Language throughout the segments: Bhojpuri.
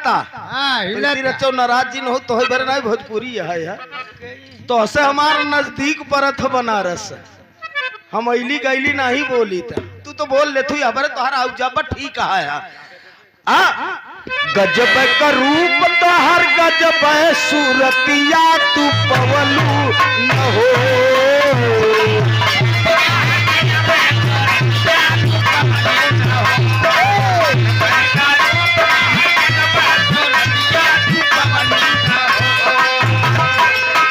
कहता रचो नाराज जी न हो तो बरे नहीं भोजपुरी है तो से हमार नजदीक परत बनारस हम अली गैली नहीं बोली था तू तो बोल ले तू हमारे तोहरा जब ठीक है गजब का रूप तो हर गजब सूरतिया तू पवलू न हो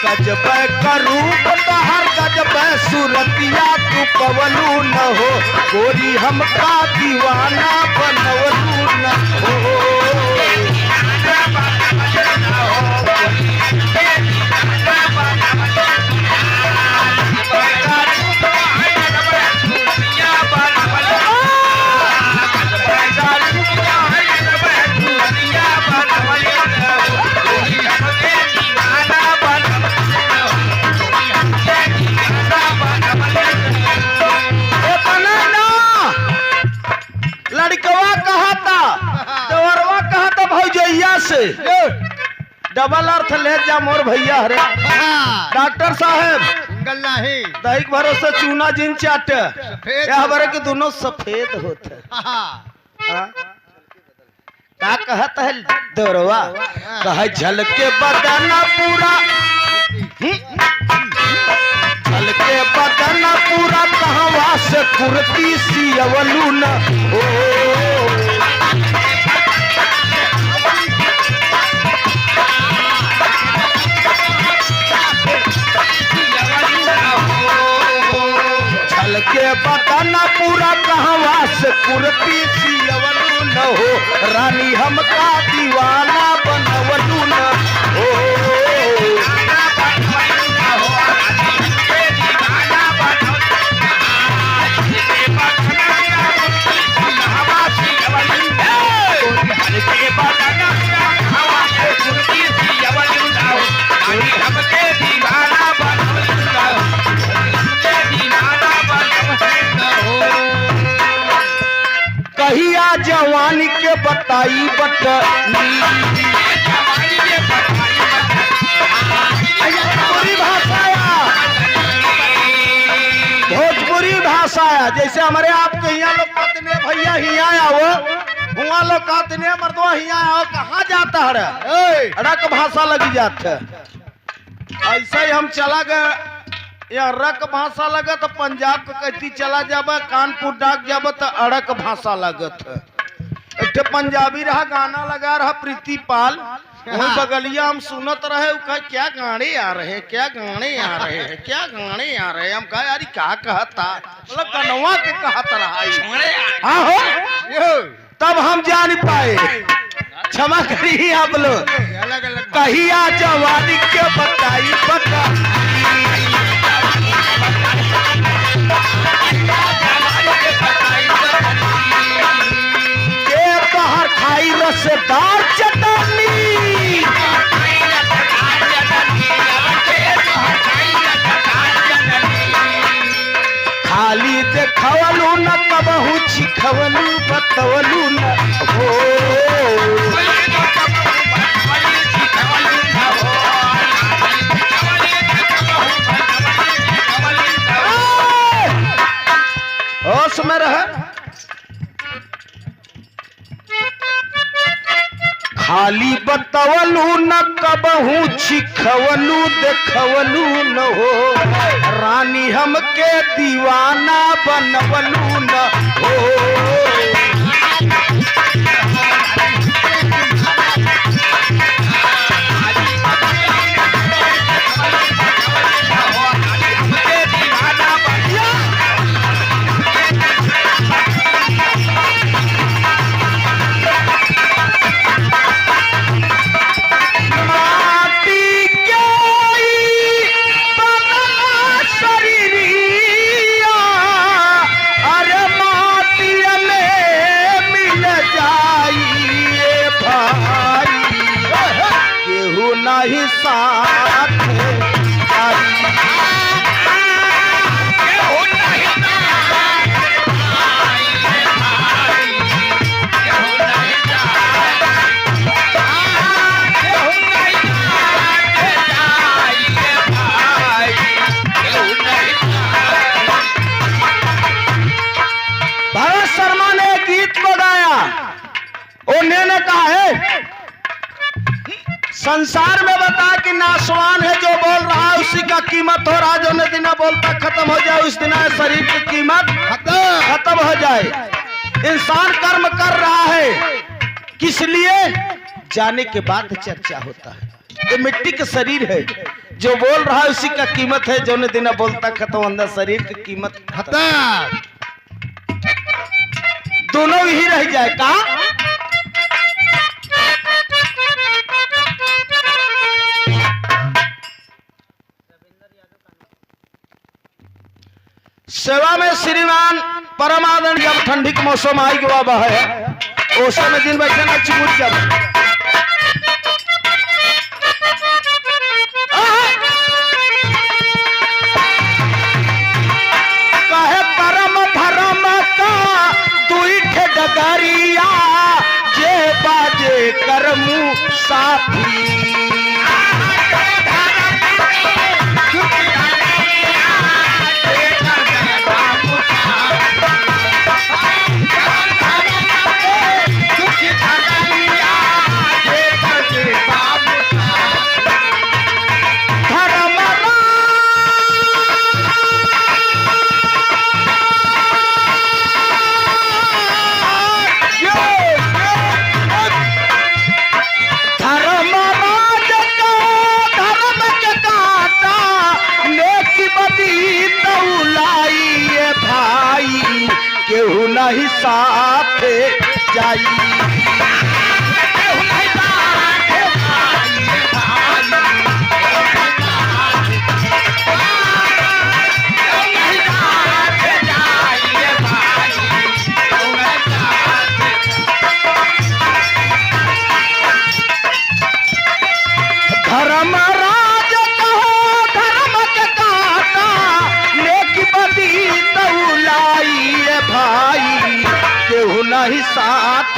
गजब का रूप तो हर गजब सूरतिया तू पवलू न हो गोरी हमका दीवाना बनवलू न हो लड़कवा कहा था देवरवा कहा था भौजैया से डबल अर्थ ले जा मोर भैया हरे डॉक्टर साहब दैहिक भरोसे चूना जिन चाट हमारे के दोनों सफेद होते क्या कहता है देवरवा कहा झलके बदना पूरा झलके बदना पूरा कहवा से कुर्ती सियवलू न हो झलके बदना पूरा कहवा से कुर्ती सियवलू न हो रानी हमका दीवाना बनवलू न हो कहिया जवानी के बताई बटनी भोजपुरी भाषा जैसे हमारे आपके यहाँ लोग कहते हैं भैया हिया आओ हुआ लोग कहते हैं मर्दवा हिया आओ कहाँ जाता है अड़क भाषा लगी जाता है ऐसा ही हम चला गए या रक भाषा लगा तो पंजाब के कहती चला जाब कानपुर डाक जाब तो अड़क भाषा लगत है एक पंजाबी रहा गाना लगा रहा प्रीति पाल वही बगलिया हम सुनत रहे क्या गाने आ रहे हैं क्या गाने आ रहे हैं क्या गाने आ रहे हैं हम कहा यार क्या कहता मतलब कनवा के कहत रहा हाँ हो तब हम जान पाए क्षमा करिए आप लोग कहिया जवानी के बताई बता खाई रसदार चटनी खाली देखवलू न कबहू छिखवलू बतवलू न हो होश में रह खाली बतवलू न कबहू छिखवलू देखवलू न हो रानी हमके दीवाना बनवलू न हो अरे माटी संसार में बता कि नाशवान है जो बोल रहा है उसी का कीमत हो रहा, जो दिन बोलता खत्म हो जाए उस दिन शरीर की कीमत खत्म हो जाए। इंसान कर्म कर रहा है किस लिए, जाने के बाद चर्चा होता है। ये मिट्टी का शरीर है, जो बोल रहा है उसी का कीमत है, जो दिन बोलता खत्म अंदर शरीर की कीमत खत्म। दोनों ही रह जाए का। सेवा में श्रीमान परमानंद जब ठंडी के मौसम आई गवा है उस समय दिन बैठे ना चिमुट जब कहे परम धर्म का दुई ठे डगरिया जे बाजे करमू साथी। केहू नहीं साथ जाई, धर्म राज कहो धर्म के काटा नेकी बदी तौलाई भाई केहू नहीं साथ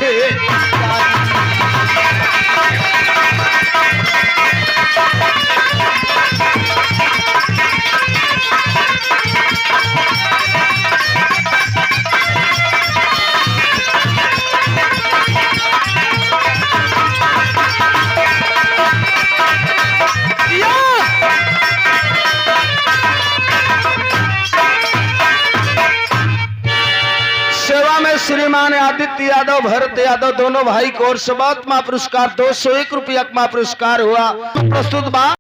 श्रीमान आदित्य यादव भरत यादव दोनों भाई को और सबक पुरस्कार 201 रुपया का पुरस्कार हुआ। प्रस्तुत बा।